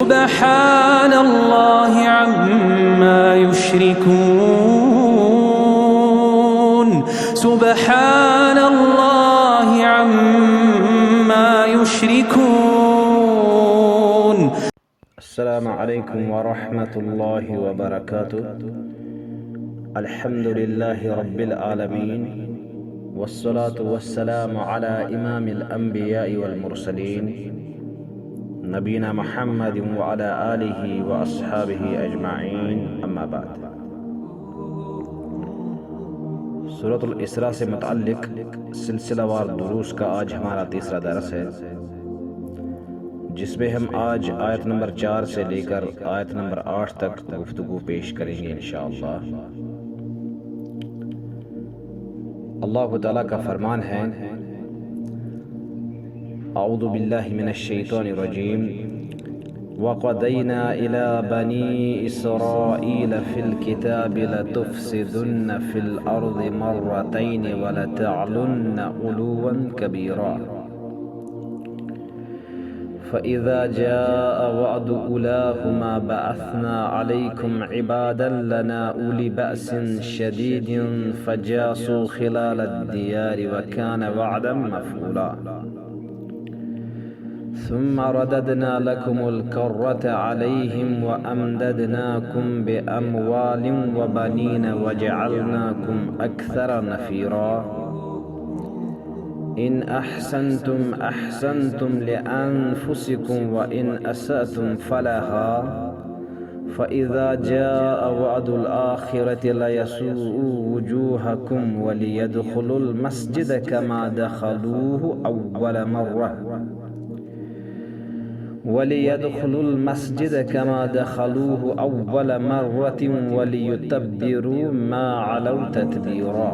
سبحان الله عما يشركون سبحان الله عما يشركون. السلام علیکم ورحمۃ اللہ وبرکاتہ. الحمد للہ رب العالمین والصلاة والسلام على امام الانبیاء والمرسلین نبینا محمد وعلى آلہ واصحابہ اجمعین. اما بعد. سورۃ الاسراء سے متعلق سلسلہ وار دروس کا آج ہمارا تیسرا درس ہے، جس میں ہم آج آیت نمبر 4 سے لے کر آیت نمبر 8 تک گفتگو پیش کریں گے انشاءاللہ. اللہ تعالیٰ کا فرمان ہے: اعوذ باللہ من الشیطان الرجیم وَقَضَيْنَا إِلَى بَنِي إِسْرَائِيلَ فِي الْكِتَابِ لَتُفْسِدُنَّ فِي الْأَرْضِ مَرَّتَيْنِ وَلَتَعْلُنَّ عُلُوًّا كَبِيرًا فَإِذَا جَاءَ وَعْدُ أُولَاهُمَا بَعَثْنَا عَلَيْكُمْ عِبَادًا لَنَا أُولِي بَأْسٍ شَدِيدٍ فَجَاسُوا خِلَالَ الدِّيَارِ وَكَانَ وَعْدًا مَفْعُولًا ثُمَّ رَدَدْنَا لَكُمُ الْكَرَّةَ عَلَيْهِمْ وَأَمْدَدْنَاكُمْ بِأَمْوَالٍ وَبَنِينَ وَجَعَلْنَاكُمْ أَكْثَرَ نَفِيرًا. إِنْ أَحْسَنْتُمْ أَحْسَنْتُمْ لِأَنفُسِكُمْ وَإِنْ أَسَأْتُمْ فَلَهَا فَإِذَا جَاءَ وَعْدُ الْآخِرَةِ لَيَسُوءُوا وُجُوهَكُمْ وَلِيَدْخُلُوا الْمَسْجِدَ كَمَا دَخَلُوهُ أَوَّلَ مَرَّةٍ وَلِيُتَبِّرُوا مَا عَلَوْا تَتْبِيرًا.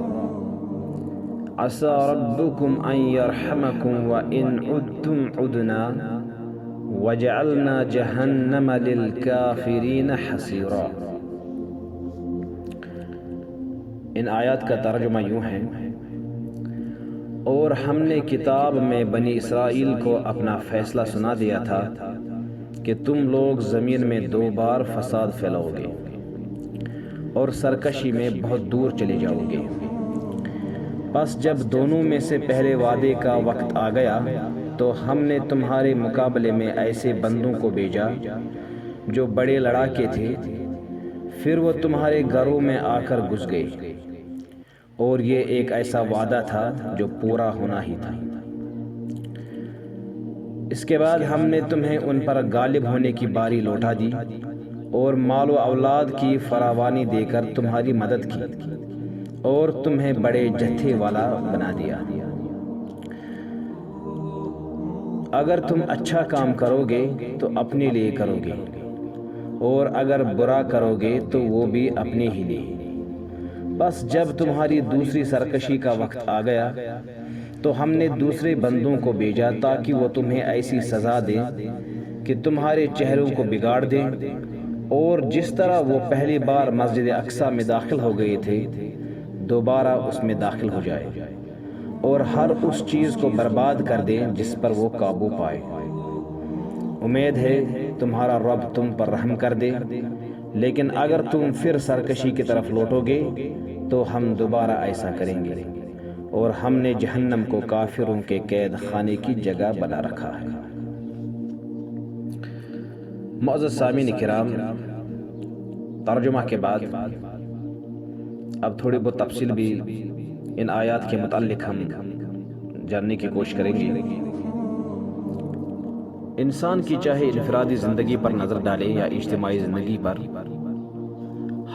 عَسَى رَبُّكُمْ أَنْ يَرْحَمَكُمْ وَإِنْ عُدْتُمْ عُدْنَا وَجَعَلْنَا جَهَنَّمَ لِلْكَافِرِينَ حَصِيرًا. ان آیات کا ترجمہ یوں ہے: اور ہم نے کتاب میں بنی اسرائیل کو اپنا فیصلہ سنا دیا تھا کہ تم لوگ زمین میں 2 بار فساد پھیلاؤ گے اور سرکشی میں بہت دور چلے جاؤ گے. بس جب دونوں میں سے پہلے وعدے کا وقت آ گیا تو ہم نے تمہارے مقابلے میں ایسے بندوں کو بھیجا جو بڑے لڑاکے تھے، پھر وہ تمہارے گھروں میں آ کر گھس گئے، اور یہ ایک ایسا وعدہ تھا جو پورا ہونا ہی تھا. اس کے بعد ہم نے تمہیں ان پر غالب ہونے کی باری لوٹا دی اور مال و اولاد کی فراوانی دے کر تمہاری مدد کی اور تمہیں بڑے جتھے والا بنا دیا. اگر تم اچھا کام کرو گے تو اپنے لیے کرو گے، اور اگر برا کرو گے تو وہ بھی اپنے ہی لیے. بس جب تمہاری دوسری سرکشی کا وقت آ گیا تو ہم نے دوسرے بندوں کو بھیجا تاکہ وہ تمہیں ایسی سزا دیں کہ تمہارے چہروں کو بگاڑ دیں، اور جس طرح وہ پہلی بار مسجد اقصی میں داخل ہو گئے تھے دوبارہ اس میں داخل ہو جائے، اور ہر اس چیز کو برباد کر دیں جس پر وہ قابو پائے. امید ہے تمہارا رب تم پر رحم کر دے، لیکن اگر تم پھر سرکشی کی طرف لوٹو گے تو ہم دوبارہ ایسا کریں گے، اور ہم نے جہنم کو کافروں کے قید خانے کی جگہ بنا رکھا ہے. معزز سامعین کرام، ترجمہ کے بعد اب تھوڑی بہت تفصیل بھی ان آیات کے متعلق ہم جاننے کی کوشش کریں گے. انسان کی چاہے انفرادی زندگی پر نظر ڈالے یا اجتماعی زندگی پر،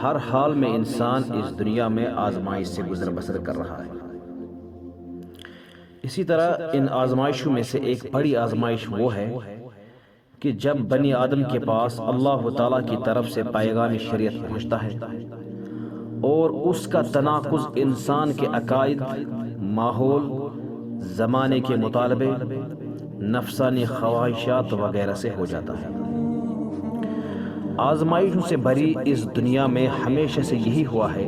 ہر حال میں انسان اس دنیا میں آزمائش سے گزر بسر کر رہا ہے. اسی طرح ان آزمائشوں میں سے ایک بڑی آزمائش وہ ہے کہ جب بنی آدم کے پاس اللہ تعالیٰ کی طرف سے پیغام شریعت پہنچتا ہے اور اس کا تناقض انسان کے عقائد، ماحول، زمانے کے مطالبے، نفسانی خواہشات وغیرہ سے ہو جاتا ہے. آزمائشوں سے بھری اس دنیا میں ہمیشہ سے یہی ہوا ہے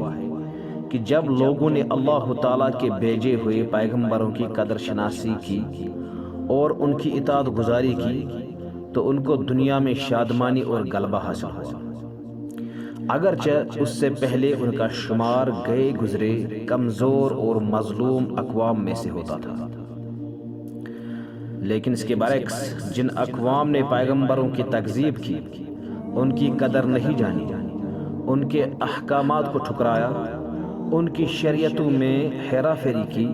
کہ جب لوگوں نے اللہ تعالیٰ کے بھیجے ہوئے پیغمبروں کی قدر شناسی کی اور ان کی اطاعت گزاری کی تو ان کو دنیا میں شادمانی اور غلبہ حاصل ہوا، اگرچہ اس سے پہلے ان کا شمار گئے گزرے کمزور اور مظلوم اقوام میں سے ہوتا تھا۔ لیکن اس کے برعکس جن اقوام نے پیغمبروں کی تکذیب کی، ان کی قدر نہیں جانی، ان کے احکامات کو ٹھکرایا، ان کی شریعتوں میں ہیرا پھیری کی،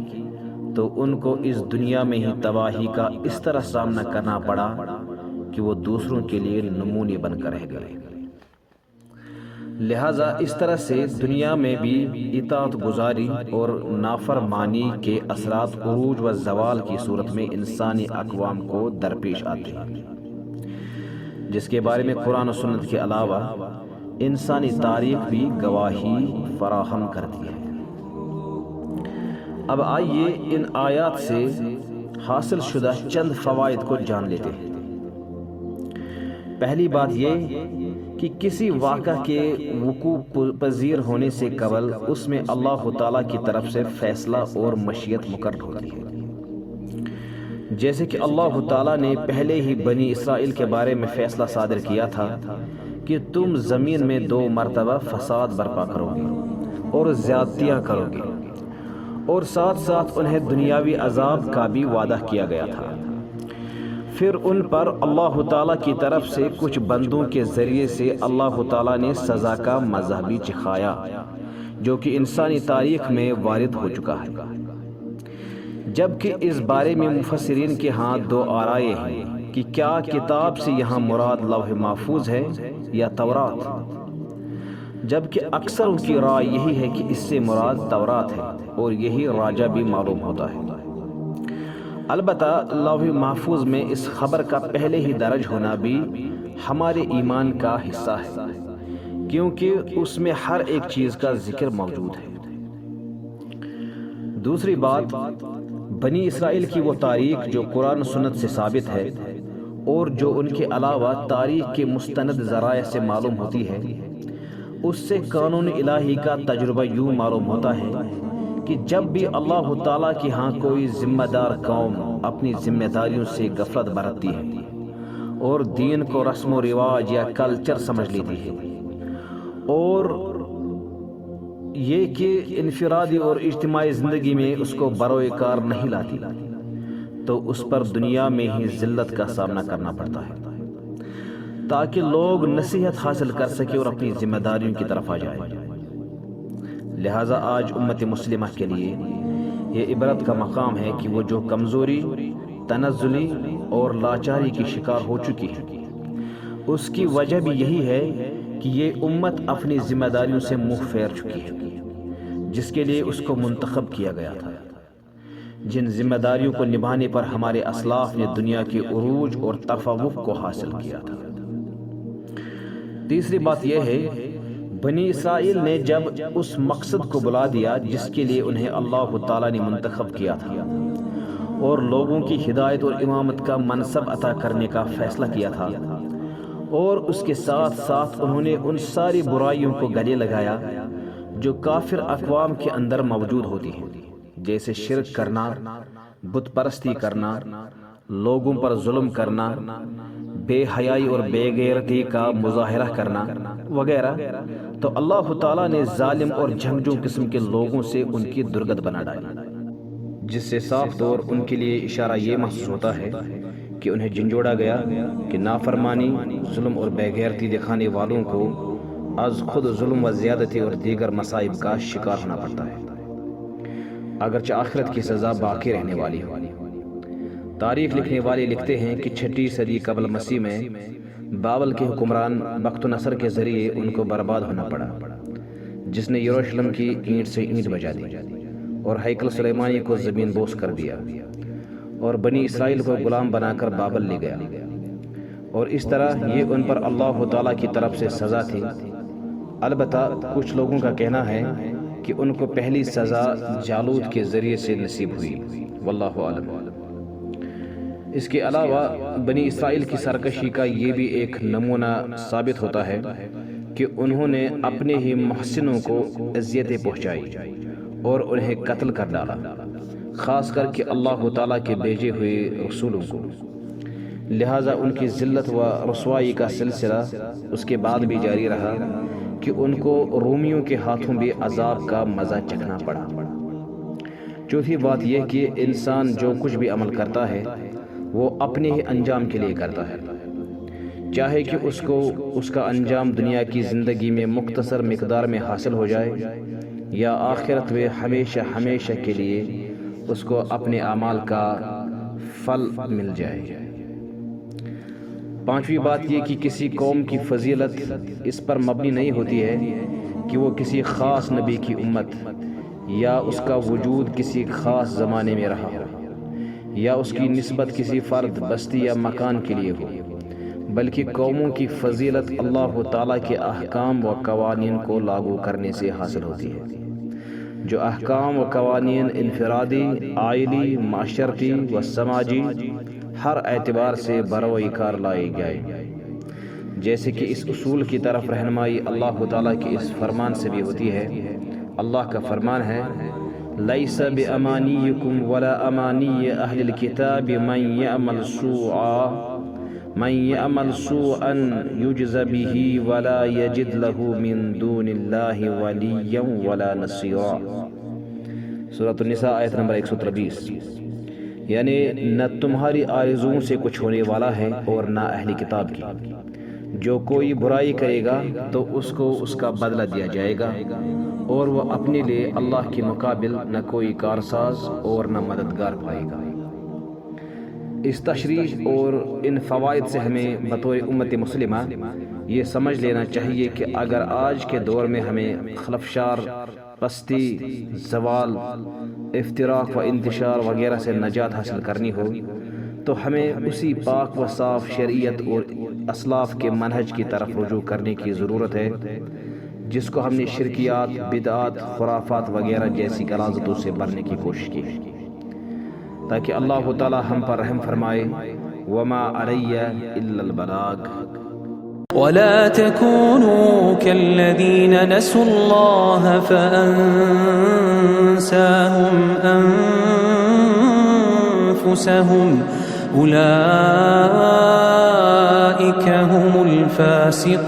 تو ان کو اس دنیا میں ہی تباہی کا اس طرح سامنا کرنا پڑا کہ وہ دوسروں کے لیے نمونے بن کر رہ گئے۔ لہٰذا اس طرح سے دنیا میں بھی اطاعت گزاری اور نافرمانی کے اثرات عروج و زوال کی صورت میں انسانی اقوام کو درپیش آتے ہیں، جس کے بارے میں قرآن و سنت کے علاوہ انسانی تاریخ بھی گواہی فراہم کرتی ہے۔ اب آئیے ان آیات سے حاصل شدہ چند فوائد کو جان لیتے ہیں۔ پہلی بات یہ کہ کسی واقعہ کے وقوع پذیر ہونے سے قبل اس میں اللہ تعالیٰ کی طرف سے فیصلہ اور مشیت مقرر ہوتی ہے، جیسے کہ اللہ تعالیٰ نے پہلے ہی بنی اسرائیل کے بارے میں فیصلہ صادر کیا تھا کہ تم زمین میں 2 مرتبہ فساد برپا کرو گے اور زیادتیاں کرو گے، اور ساتھ ساتھ انہیں دنیاوی عذاب کا بھی وعدہ کیا گیا تھا۔ پھر ان پر اللہ تعالیٰ کی طرف سے کچھ بندوں کے ذریعے سے اللہ تعالیٰ نے سزا کا مزہ بھی چکھایا، جو کہ انسانی تاریخ میں وارد ہو چکا ہے، جبکہ اس بارے میں مفسرین کے ہاں 2 آرائیں ہیں کہ کیا کتاب سے یہاں مراد لوح محفوظ ہے یا تورات، جبکہ اکثر کی رائے یہی ہے کہ اس سے مراد تورات ہے، اور یہی راجہ بھی معلوم ہوتا ہے۔ البتہ لوح محفوظ میں اس خبر کا پہلے ہی درج ہونا بھی ہمارے ایمان کا حصہ ہے، کیونکہ اس میں ہر ایک چیز کا ذکر موجود ہے۔ دوسری بات، بنی اسرائیل کی وہ تاریخ جو قرآن و سنت سے ثابت ہے اور جو ان کے علاوہ تاریخ کے مستند ذرائع سے معلوم ہوتی ہے، اس سے قانون الہی کا تجربہ یوں معلوم ہوتا ہے کہ جب بھی اللہ تعالیٰ کی ہاں کوئی ذمہ دار قوم اپنی ذمہ داریوں سے غفلت برتتی ہے اور دین کو رسم و رواج یا کلچر سمجھ لیتی ہے، اور یہ کہ انفرادی اور اجتماعی زندگی میں اس کو بروئے کار نہیں لاتی، تو اس پر دنیا میں ہی ذلت کا سامنا کرنا پڑتا ہے، تاکہ لوگ نصیحت حاصل کر سکے اور اپنی ذمہ داریوں کی طرف آ جائے۔ لہٰذا آج امت مسلمہ کے لیے یہ عبرت کا مقام ہے کہ وہ جو کمزوری، تنزلی اور لاچاری کی شکار ہو چکی ہے، اس کی وجہ بھی یہی ہے کہ یہ امت اپنی ذمہ داریوں سے منہ پھیر چکی ہے، جس کے لیے اس کو منتخب کیا گیا تھا، جن ذمہ داریوں کو نبھانے پر ہمارے اسلاف نے دنیا کے عروج اور تفوق کو حاصل کیا تھا۔ تیسری بات یہ ہے، بنی اسرائیل نے جب اس مقصد کو بلا دیا جس کے لیے انہیں اللہ تعالیٰ نے منتخب کیا تھا، اور لوگوں کی ہدایت اور امامت کا منصب عطا کرنے کا فیصلہ کیا تھا، اور اس کے ساتھ ساتھ انہوں نے ان ساری برائیوں کو گلے لگایا جو کافر اقوام کے اندر موجود ہوتی ہیں، جیسے شرک کرنا، بت پرستی کرنا، لوگوں پر ظلم کرنا، بے حیائی اور بے غیرتی کا مظاہرہ کرنا وغیرہ، تو اللہ تعالیٰ نے ظالم اور جھنگجو قسم کے لوگوں سے ان کی درگت بنا ڈالی، جس سے صاف طور ان کے لیے اشارہ یہ محسوس ہوتا ہے کہ انہیں جھنجھوڑا گیا کہ نافرمانی، ظلم اور بے غیرتی دکھانے والوں کو از خود ظلم و زیادتی اور دیگر مصائب کا شکار ہونا پڑتا ہے، اگرچہ آخرت کی سزا باقی رہنے والی ہو۔ تاریخ لکھنے والے لکھتے ہیں کہ 6 صدی قبل مسیح میں بابل کے حکمران بخت نصر کے ذریعے ان کو برباد ہونا پڑا، جس نے یروشلم کی اینٹ سے اینٹ بجا دی اور ہیکل سلیمانی کو زمین بوس کر دیا، اور بنی اسرائیل کو غلام بنا کر بابل لے گیا، اور اس طرح یہ ان پر اللہ تعالیٰ کی طرف سے سزا تھی۔ البتہ کچھ لوگوں کا کہنا ہے کہ ان کو پہلی سزا جالوت کے ذریعے سے نصیب ہوئی، واللہ عالم۔ اس کے علاوہ بنی اسرائیل کی سرکشی کا یہ بھی ایک نمونہ ثابت ہوتا ہے کہ انہوں نے اپنے ہی محسنوں کو اذیتیں پہنچائی اور انہیں قتل کر ڈالا، خاص کر کے اللہ تعالیٰ کے بھیجے ہوئے رسولوں کو۔ لہٰذا ان کی ذلت و رسوائی کا سلسلہ اس کے بعد بھی جاری رہا کہ ان کو رومیوں کے ہاتھوں بھی عذاب کا مزہ چکھنا پڑا۔ چوتھی بات یہ کہ انسان جو کچھ بھی عمل کرتا ہے وہ اپنے ہی انجام کے لیے کرتا ہے، چاہے کہ اس کو اس کا انجام دنیا کی زندگی میں مختصر مقدار میں حاصل ہو جائے یا آخرت میں ہمیشہ ہمیشہ کے لیے اس کو اپنے اعمال کا پھل مل جائے۔ پانچویں بات یہ کہ کسی قوم کی فضیلت اس پر مبنی نہیں ہوتی ہے کہ وہ کسی خاص نبی کی امت یا اس کا وجود کسی خاص زمانے میں رہا ہو یا اس کی نسبت کسی فرد، بستی یا مکان کے لیے ہو، بلکہ قوموں کی فضیلت اللہ تعالیٰ کے احکام و قوانین کو لاگو کرنے سے حاصل ہوتی ہے، جو احکام و قوانین انفرادی، عائلی، معاشرتی و سماجی ہر اعتبار سے بروئے کار لائے گئے، جیسے کہ اس اصول کی طرف رہنمائی اللہ تعالیٰ کے اس فرمان سے بھی ہوتی ہے۔ اللہ کا فرمان ہے لَيْسَ بِأَمَانِيِّكُمْ وَلَا أَمَانِيِّ أَهْلِ الْكِتَابِ مَنْ يَعْمَلْ سُوءًا يُجْزَ بِهِ وَلَا يَجِدْ لَهُ مِنْ دُونِ اللَّهِ وَلِيًّا وَلَا نَصِيرًا۔ سورۃ النساء آیت نمبر 123۔ یعنی نہ تمہاری آرزوؤں سے کچھ ہونے والا ہے اور نہ اہل کتاب کی، جو کوئی برائی کرے گا تو اس کو اس کا بدلہ دیا جائے گا، اور وہ اپنے لیے اللہ کے مقابل نہ کوئی کارساز اور نہ مددگار پائے گا۔ اس تشریح اور ان فوائد سے ہمیں بطور امت مسلمہ یہ سمجھ لینا چاہیے کہ اگر آج کے دور میں ہمیں خلفشار، پستی، زوال، افتراق و انتشار وغیرہ سے نجات حاصل کرنی ہو تو ہمیں اسی پاک و صاف شریعت اور اسلاف کے منہج کی طرف رجوع کرنے کی ضرورت ہے، جس کو ہم نے شرکیات، بدعات، خرافات وغیرہ جیسی غلاظتوں سے بھرنے کی کوشش کی، تاکہ اللہ تعالی ہم پر رحم فرمائے۔ وما علی الا البلاغ۔ ولا تكونوا كالذين نسوا الله فأنساهم أنفسهم أولئك هم الفاسقون۔